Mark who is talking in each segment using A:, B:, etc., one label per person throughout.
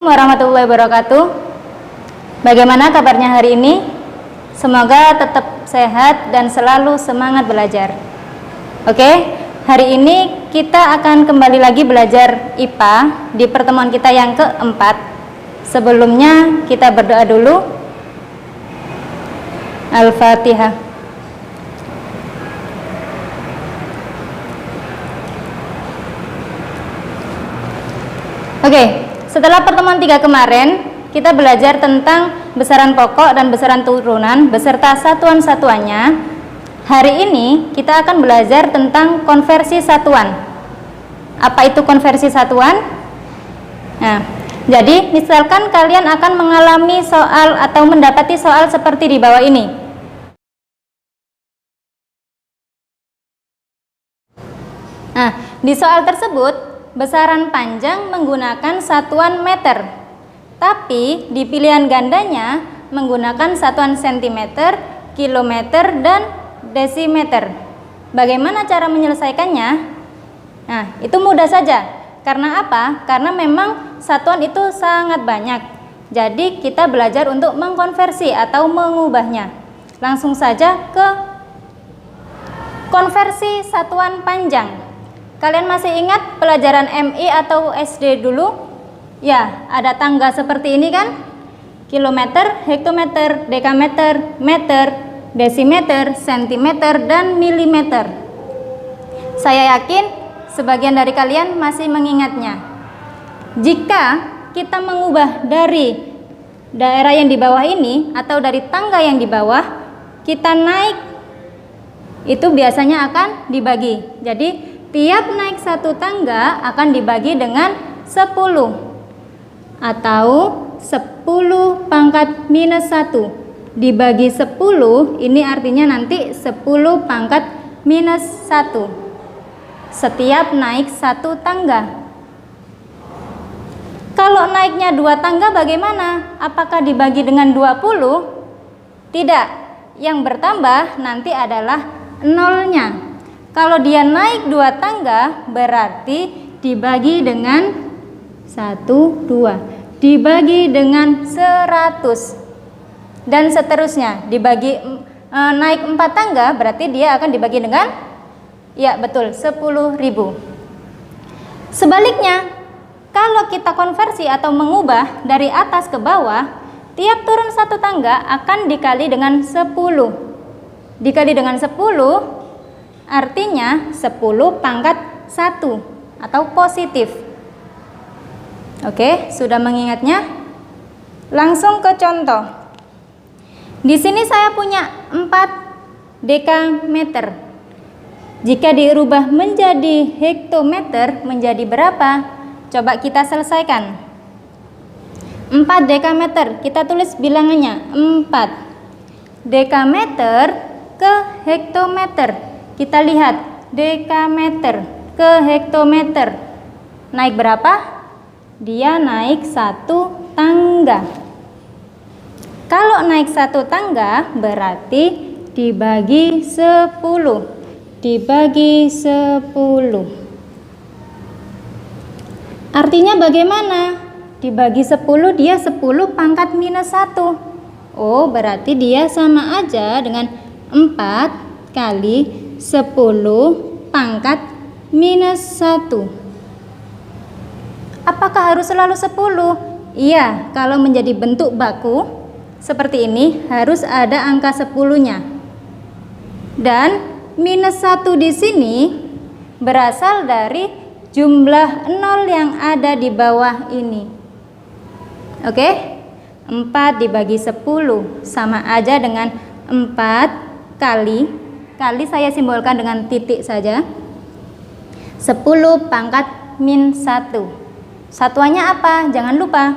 A: Warahmatullahi wabarakatuh. Bagaimana kabarnya hari ini? Semoga tetap sehat dan selalu semangat belajar. Oke, hari ini kita akan kembali lagi belajar IPA di pertemuan kita yang keempat. Sebelumnya kita berdoa dulu. Al-Fatihah. Oke, setelah pertemuan 3 kemarin, kita belajar tentang besaran pokok dan besaran turunan beserta satuan-satuannya. Hari ini kita akan belajar tentang konversi satuan. Apa itu konversi satuan? Nah, jadi misalkan kalian akan mengalami soal atau mendapati soal seperti di bawah ini. Nah, di soal tersebut besaran panjang menggunakan satuan meter, tapi di pilihan gandanya menggunakan satuan sentimeter, kilometer, dan desimeter. Bagaimana cara menyelesaikannya? Nah, itu mudah saja. Karena apa? Karena memang satuan itu sangat banyak. Jadi kita belajar untuk mengkonversi atau mengubahnya. Langsung saja ke konversi satuan panjang. Kalian masih ingat pelajaran MI atau SD dulu? Ya, ada tangga seperti ini kan? Kilometer, hektometer, dekameter, meter, desimeter, sentimeter, dan milimeter. Saya yakin sebagian dari kalian masih mengingatnya. Jika kita mengubah dari daerah yang di bawah ini atau dari tangga yang di bawah, kita naik, itu biasanya akan dibagi. Jadi tiap naik satu tangga akan dibagi dengan 10 atau 10 pangkat minus 1 dibagi 10, ini artinya nanti 10 pangkat minus 1 setiap naik satu tangga. Kalau naiknya 2 tangga bagaimana? Apakah dibagi dengan 20? Tidak, yang bertambah nanti adalah nolnya. Kalau dia naik 2 tangga berarti dibagi dengan 1, 2, dibagi dengan 100 dan seterusnya. Dibagi naik 4 tangga berarti dia akan dibagi dengan, ya betul, 10.000. Sebaliknya, kalau kita konversi atau mengubah dari atas ke bawah, tiap turun 1 tangga akan dikali dengan 10. Dikali dengan 10 artinya 10 pangkat 1 atau positif. Oke, sudah mengingatnya? Langsung ke contoh. Di sini saya punya 4 dekameter. Jika dirubah menjadi hektometer menjadi berapa? Coba kita selesaikan. 4 dekameter, kita tulis bilangannya 4. Dekameter ke hektometer. Kita lihat dekameter ke hektometer naik berapa? Dia naik 1 tangga. Kalau naik 1 tangga berarti dibagi 10. Dibagi 10. Artinya bagaimana? Dibagi 10 dia 10 pangkat minus 1. Oh, berarti dia sama aja dengan 4 kali 10 pangkat minus 1. Apakah harus selalu 10? Iya, kalau menjadi bentuk baku seperti ini harus ada angka 10-nya. Dan minus 1 di sini berasal dari jumlah 0 yang ada di bawah ini. Oke? 4 dibagi 10 sama aja dengan 4 kali saya simbolkan dengan titik saja, 10 pangkat min 1. Satuannya apa? Jangan lupa,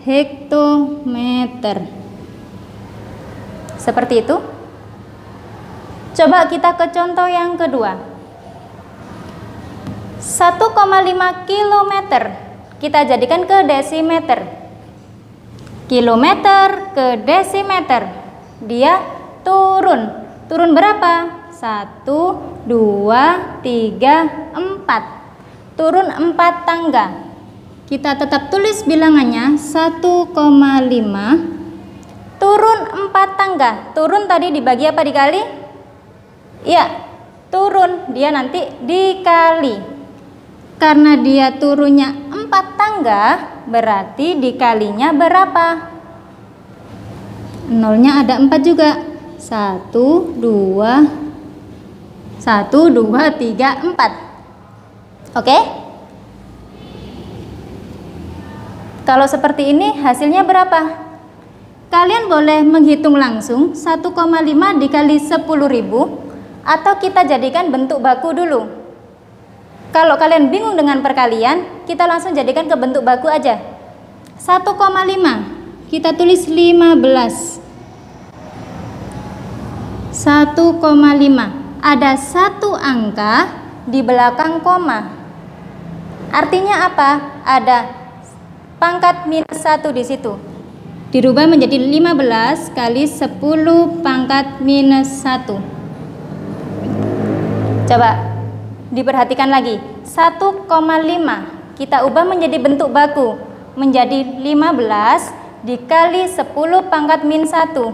A: hektometer. Seperti itu. Coba kita ke contoh yang kedua. 1,5 kilometer kita jadikan ke desimeter. Kilometer ke desimeter, dia turun. Turun berapa? 1, 2, 3, 4. turun 4 tangga. Kita tetap tulis bilangannya 1,5 turun 4 tangga. Turun tadi dibagi apa dikali? Ya, turun, dia nanti dikali. Karena dia turunnya 4 tangga, berarti dikalinya berapa? Nolnya ada 4 juga. 1, 2, 3, 4. Oke? Kalau seperti ini hasilnya berapa? Kalian boleh menghitung langsung 1,5 dikali 10.000 atau kita jadikan bentuk baku dulu. Kalau kalian bingung dengan perkalian, kita langsung jadikan ke bentuk baku aja. 1,5 kita tulis 15. 1,5 ada 1 angka di belakang koma. Artinya apa? Ada pangkat minus 1 di situ. Dirubah menjadi 15 kali 10 pangkat minus 1. Coba diperhatikan lagi. 1,5 kita ubah menjadi bentuk baku, menjadi 15 dikali 10 pangkat min 1.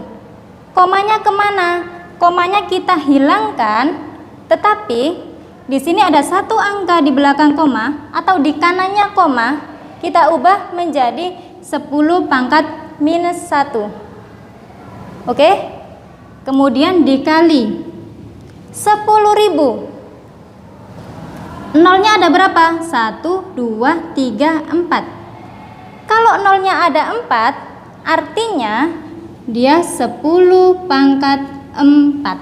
A: Komanya kemana? Komanya kita hilangkan, tetapi di sini ada 1 angka di belakang koma atau di kanannya koma, kita ubah menjadi 10 pangkat minus 1. Oke? Kemudian dikali 10.000. Nolnya ada berapa? 1, 2, 3, 4. Kalau nolnya ada 4, artinya dia 10 pangkat 4.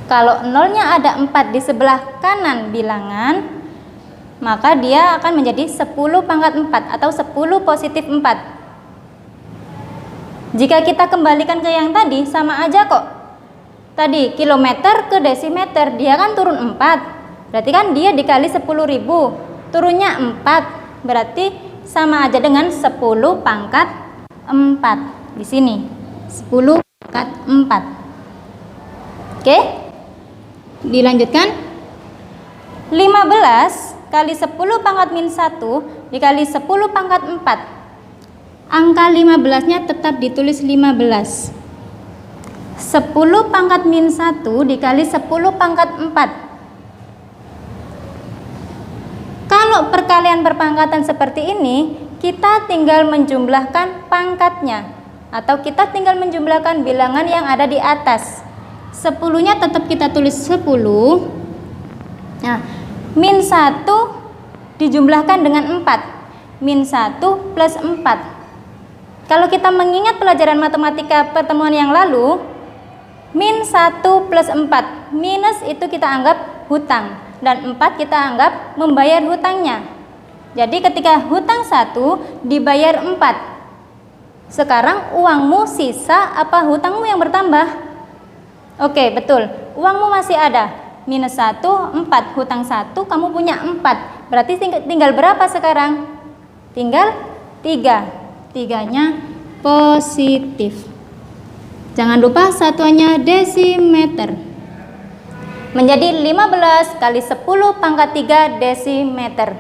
A: Kalau nolnya ada 4 di sebelah kanan bilangan, maka dia akan menjadi 10 pangkat 4 atau 10 positif 4. Jika kita kembalikan ke yang tadi, sama aja kok. Tadi kilometer ke desimeter, dia kan turun 4. Berarti kan dia dikali 10.000, turunnya 4. Berarti sama aja dengan 10 pangkat 4. Di sini 10 pangkat 4. Oke? Dilanjutkan. 15 kali 10 pangkat min 1 dikali 10 pangkat 4. Angka 15-nya tetap ditulis 15. 10 pangkat min 1 dikali 10 pangkat 4. Kalau perkalian berpangkatan seperti ini, kita tinggal menjumlahkan pangkatnya, atau kita tinggal menjumlahkan bilangan yang ada di atas. 10-nya tetap kita tulis 10. Nah, min 1 dijumlahkan dengan 4. Min 1 plus 4. Kalau kita mengingat pelajaran matematika pertemuan yang lalu, min 1 plus 4. Minus itu kita anggap hutang, dan 4 kita anggap membayar hutangnya. Jadi ketika hutang 1 dibayar 4. Sekarang uangmu sisa apa hutangmu yang bertambah? Oke, betul. Uangmu masih ada. Minus 1, 4, hutang 1, kamu punya 4. Berarti tinggal berapa sekarang? Tinggal 3. 3-nya positif. Jangan lupa satuannya desimeter. Menjadi 15 kali 10 pangkat 3 desimeter.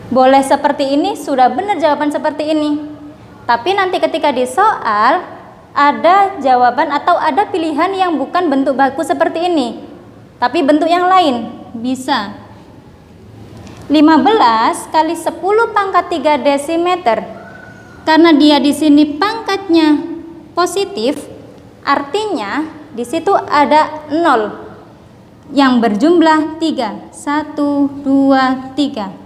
A: Boleh seperti ini, sudah benar jawaban seperti ini. Tapi nanti ketika di soal ada jawaban atau ada pilihan yang bukan bentuk baku seperti ini, tapi bentuk yang lain. Bisa 15 kali 10 pangkat 3 desimeter. Karena dia di sini pangkatnya positif, artinya di situ ada 0 yang berjumlah 3. 1, 2, 3.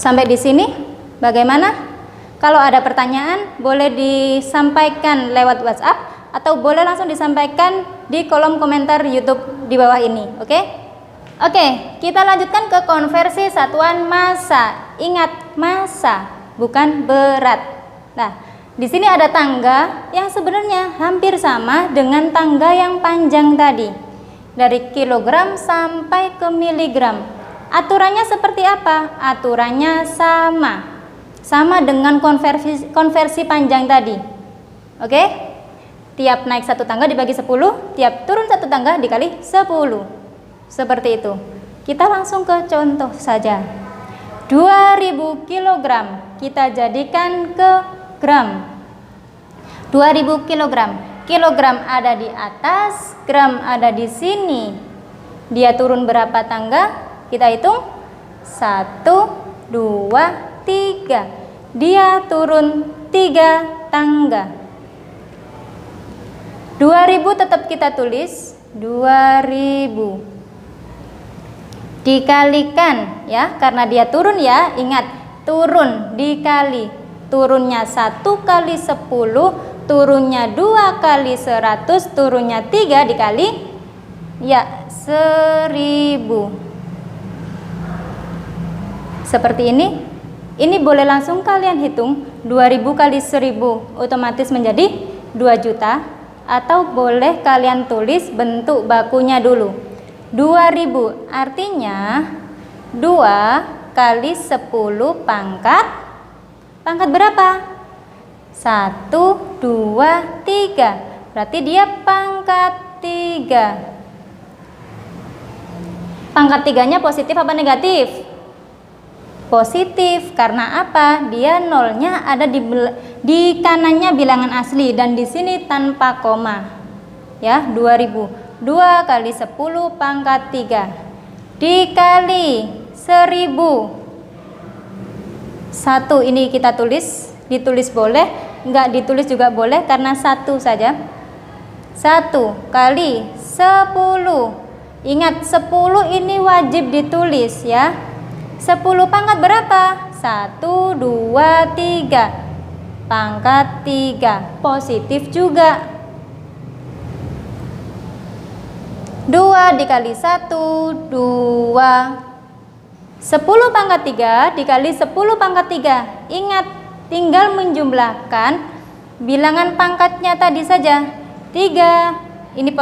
A: Sampai di sini bagaimana? Kalau ada pertanyaan boleh disampaikan lewat WhatsApp atau boleh langsung disampaikan di kolom komentar YouTube di bawah ini. Oke? Oke, kita lanjutkan ke konversi satuan massa. Ingat, massa, bukan berat. Nah, di sini ada tangga yang sebenarnya hampir sama dengan tangga yang panjang tadi. Dari kilogram sampai ke miligram. Aturannya seperti apa? Aturannya sama dengan konversi panjang tadi. Oke? Tiap naik satu tangga dibagi 10, tiap turun satu tangga dikali 10. Seperti itu. Kita langsung ke contoh saja. 2000 kg kita jadikan ke gram. 2000 kg. Kilogram ada di atas, gram ada di sini. Dia turun berapa tangga? Kita hitung. 1, 2, 3. Dia turun 3 tangga. 2000 tetap kita tulis 2000 dikalikan ya, karena dia turun ya, ingat turun dikali, turunnya 1 kali 10, turunnya 2 kali 100, turunnya 3 dikali ya 1000. Seperti ini boleh langsung kalian hitung. 2000 kali 1000 otomatis menjadi 2 juta. Atau boleh kalian tulis bentuk bakunya dulu. 2000 artinya 2 kali 10 pangkat berapa? 1, 2, 3. Berarti dia pangkat 3. Pangkat 3-nya positif apa negatif? Positif. Karena apa? Dia nolnya ada di kanannya bilangan asli dan di sini tanpa koma. Ya, 2000. 2 kali 10 pangkat 3 dikali 1000. 1 ini kita tulis, ditulis boleh, enggak ditulis juga boleh karena 1 saja. 1 kali 10. Ingat 10 ini wajib ditulis ya. 10 pangkat berapa? 1, 2, 3. Pangkat 3. Positif juga. 2 dikali 1, 2. 10 pangkat 3 dikali 10 pangkat 3. Ingat, tinggal menjumlahkan bilangan pangkatnya tadi saja. 3. Ini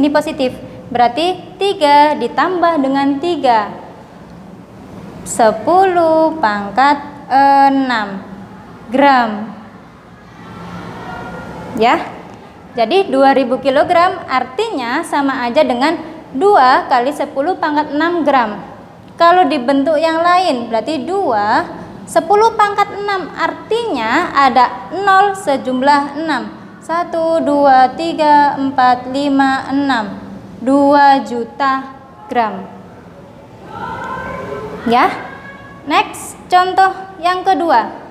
A: positif. Berarti 3 ditambah dengan 3. 10 pangkat 6 gram ya. Jadi 2000 kg artinya sama aja dengan 2 kali 10 pangkat 6 gram. Kalau di bentuk yang lain berarti 2 10 pangkat 6 artinya ada 0 sejumlah 6. 1, 2, 3, 4, 5, 6. 2 juta gram. Ya, next contoh yang kedua.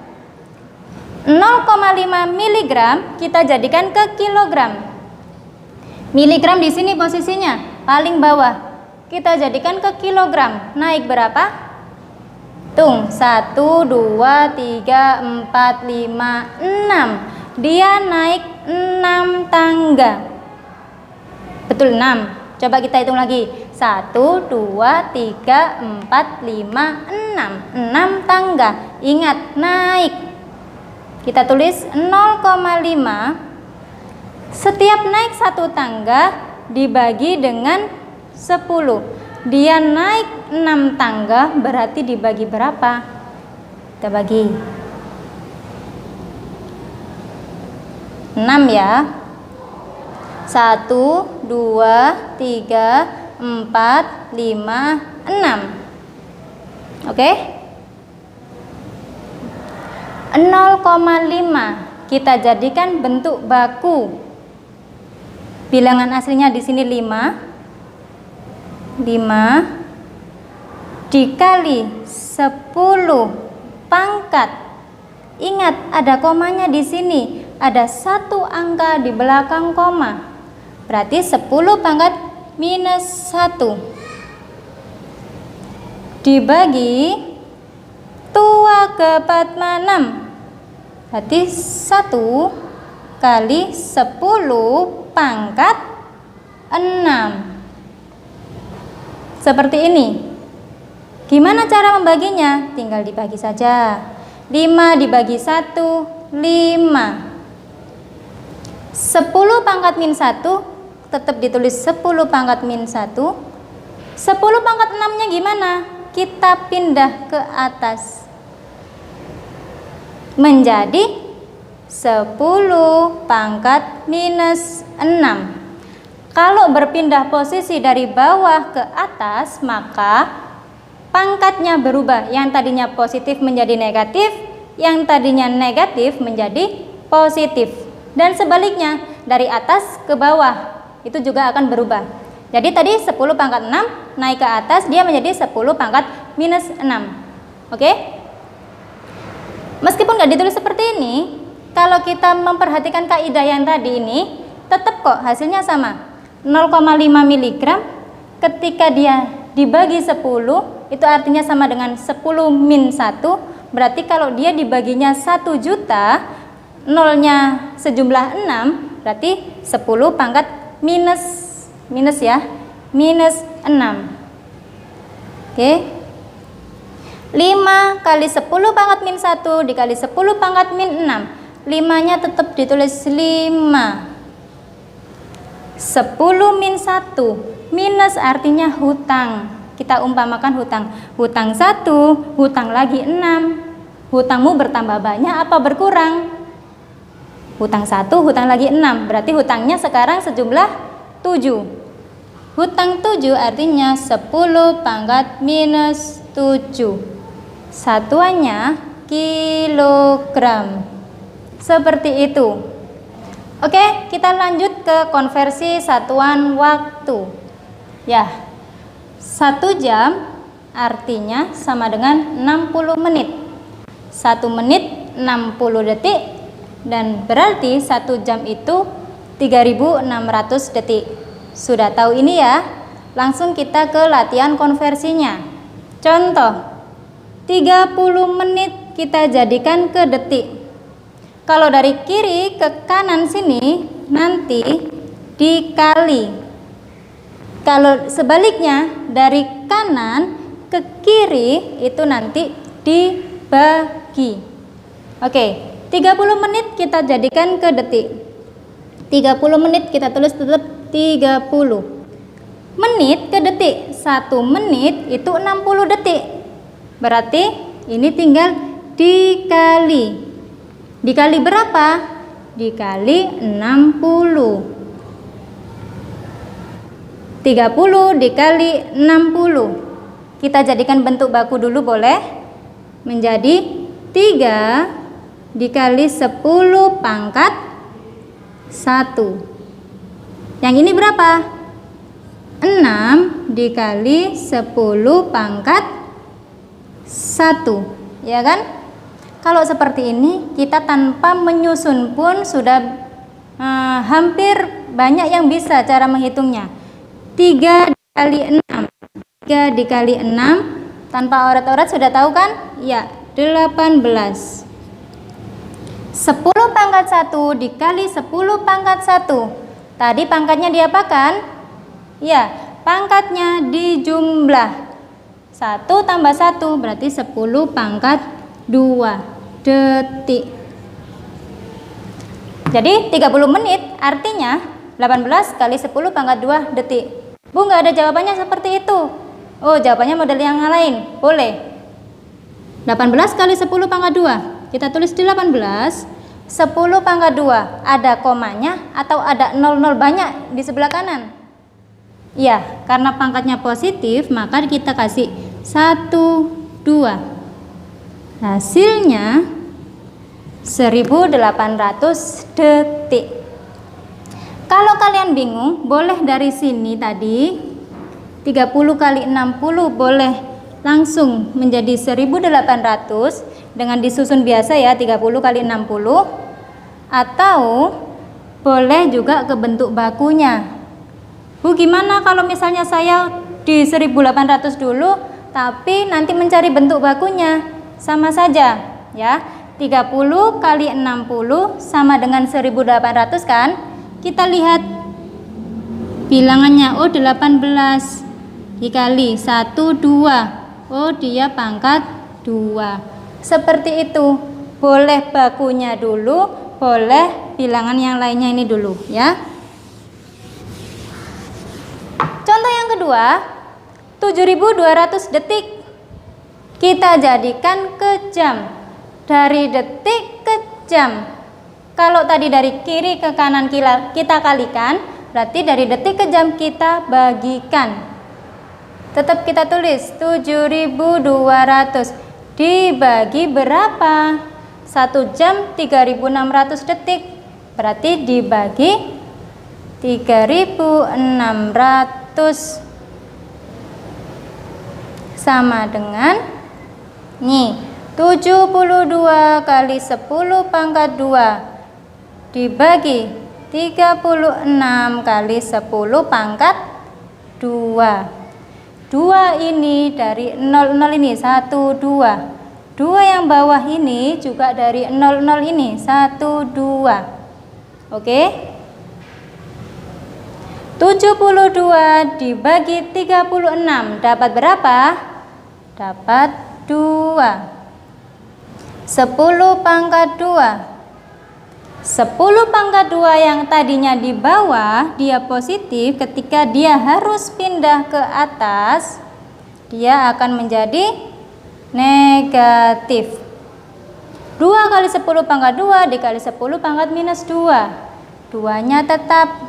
A: 0,5 mg kita jadikan ke kilogram. Miligram di sini posisinya paling bawah. Kita jadikan ke kilogram. Naik berapa? Tung 1, 2, 3, 4, 5, 6. Dia naik 6 tangga. Betul 6. Coba kita hitung lagi. 1, 2, 3, 4, 5, 6. 6 tangga. Ingat, naik. Kita tulis 0,5. Setiap naik 1 tangga dibagi dengan 10. Dia naik 6 tangga, berarti dibagi berapa? Kita bagi 6 ya. 1, 2, 3, 4, 5, 6. Oke? 0,5 kita jadikan bentuk baku. Bilangan aslinya di sini 5. 5 dikali 10 pangkat. Ingat, ada komanya di sini. Ada 1 angka di belakang koma. Berarti 10 pangkat minus 1 dibagi 2 ke 46. Berarti 1 kali 10 pangkat 6. Seperti ini. Gimana cara membaginya? Tinggal dibagi saja. 5 dibagi 1, 5. 10 pangkat min 1 tetap ditulis 10 pangkat min 1. 10 pangkat 6 nya gimana? Kita pindah ke atas menjadi 10 pangkat minus 6. Kalau berpindah posisi dari bawah ke atas, maka pangkatnya berubah. Yang tadinya positif menjadi negatif, yang tadinya negatif menjadi positif. Dan sebaliknya, dari atas ke bawah, itu juga akan berubah. Jadi tadi 10 pangkat 6 naik ke atas, dia menjadi 10 pangkat minus 6. Oke? Meskipun nggak ditulis seperti ini, kalau kita memperhatikan kaidah yang tadi ini, tetap kok hasilnya sama. 0,5 mg ketika dia dibagi 10, itu artinya sama dengan 10 min 1. Berarti kalau dia dibaginya 1 juta, nolnya sejumlah 6, berarti 10 pangkat minus ya, minus 6. Oke. 5 kali 10 pangkat min 1 dikali 10 pangkat min 6. 5-nya tetap ditulis 5. 10 min 1 minus artinya hutang. Kita umpamakan hutang. Hutang 1, hutang lagi 6. Hutangmu bertambah banyak apa berkurang? Hutang 1, hutang lagi 6. Berarti hutangnya sekarang sejumlah 7. Hutang 7 artinya 10 pangkat minus 7. Satuannya kilogram. Seperti itu. Oke, kita lanjut ke konversi satuan waktu. Ya, 1 jam artinya sama dengan 60 menit. 1 menit 60 detik, dan berarti 1 jam itu 3600 detik. Sudah tahu ini ya? Langsung kita ke latihan konversinya. Contoh, 30 menit kita jadikan ke detik. Kalau dari kiri ke kanan sini nanti dikali. Kalau sebaliknya dari kanan ke kiri itu nanti dibagi. Oke, 30 menit kita jadikan ke detik. 30 menit kita tulis tetap 30. Menit ke detik. 1 menit itu 60 detik. Berarti ini tinggal dikali. Dikali berapa? Dikali 60. 30 dikali 60. Kita jadikan bentuk baku dulu boleh. Menjadi 3 dikali 10 pangkat 1. Yang ini berapa? 6 dikali 10 pangkat 1. Ya kan? Kalau seperti ini, kita tanpa menyusun pun sudah hampir banyak yang bisa cara menghitungnya. 3 dikali 6. 3 dikali 6, tanpa oret-oret sudah tahu kan? Ya, 18. 10 pangkat 1 dikali 10 pangkat 1. Tadi pangkatnya diapakan? Ya, pangkatnya dijumlah. 1 tambah 1 berarti 10 pangkat 2 detik. Jadi 30 menit artinya 18 kali 10 pangkat 2 detik. Bu, nggak ada jawabannya seperti itu. Oh, jawabannya model yang lain. Boleh. 18 kali 10 pangkat 2. Kita tulis di 18. 10 pangkat 2. Ada komanya atau ada 00 banyak di sebelah kanan? Iya, karena pangkatnya positif, maka kita kasih 1, 2. Hasilnya 1800 detik. Kalau kalian bingung, boleh dari sini tadi 30 kali 60 boleh langsung menjadi 1800 dengan disusun biasa ya, 30 kali 60, atau boleh juga ke bentuk bakunya. Bu, gimana kalau misalnya saya di 1800 dulu tapi nanti mencari bentuk bakunya? Sama saja ya, 30 kali 60 sama dengan 1800 kan? Kita lihat bilangannya. Oh, 18 dikali 1, 2. Oh, dia pangkat 2. Seperti itu. Boleh bakunya dulu, boleh bilangan yang lainnya ini dulu ya. Contoh yang kedua, 7200 detik kita jadikan ke jam. Dari detik ke jam. Kalau tadi dari kiri ke kanan kita kalikan, berarti dari detik ke jam kita bagikan. Tetap kita tulis 7.200 dibagi berapa? 1 jam 3.600 detik, berarti dibagi 3.600 sama dengan nih 72 kali 10 pangkat 2 dibagi 36 kali 10 pangkat 2. 2 ini dari 00 ini 1 2. 2 yang bawah ini juga dari 00 ini 1 2. Oke. 72 dibagi 36 dapat berapa? Dapat 2. 10 pangkat 2. 10 pangkat 2 yang tadinya di bawah dia positif, ketika dia harus pindah ke atas dia akan menjadi negatif. 2 kali 10 pangkat 2 dikali 10 pangkat minus 2, 2-nya tetap.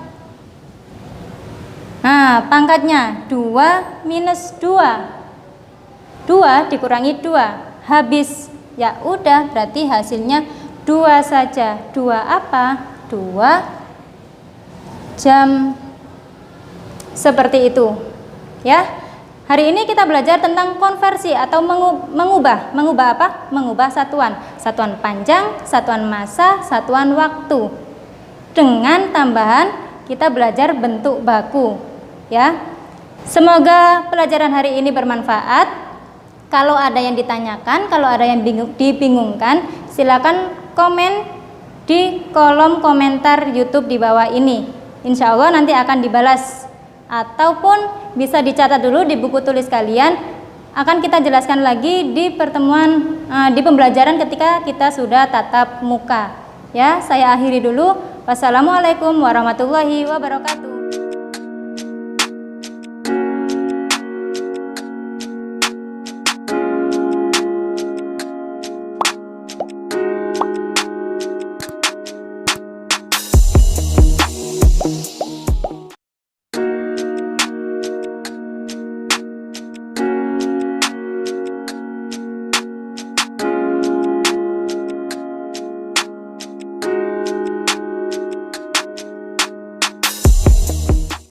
A: Nah, pangkatnya 2 minus 2. 2 dikurangi 2 habis. Ya udah, berarti hasilnya 2 saja. 2 apa? 2 jam. Seperti itu. Ya. Hari ini kita belajar tentang konversi atau mengubah. Mengubah apa? Mengubah satuan. Satuan panjang, satuan massa, satuan waktu. Dengan tambahan kita belajar bentuk baku. Ya. Semoga pelajaran hari ini bermanfaat. Kalau ada yang ditanyakan, kalau ada yang dibingungkan, silakan komen di kolom komentar YouTube di bawah ini. Insya Allah nanti akan dibalas, ataupun bisa dicatat dulu di buku tulis kalian. Akan kita jelaskan lagi di pertemuan di pembelajaran ketika kita sudah tatap muka. Ya, saya akhiri dulu. Wassalamualaikum warahmatullahi wabarakatuh.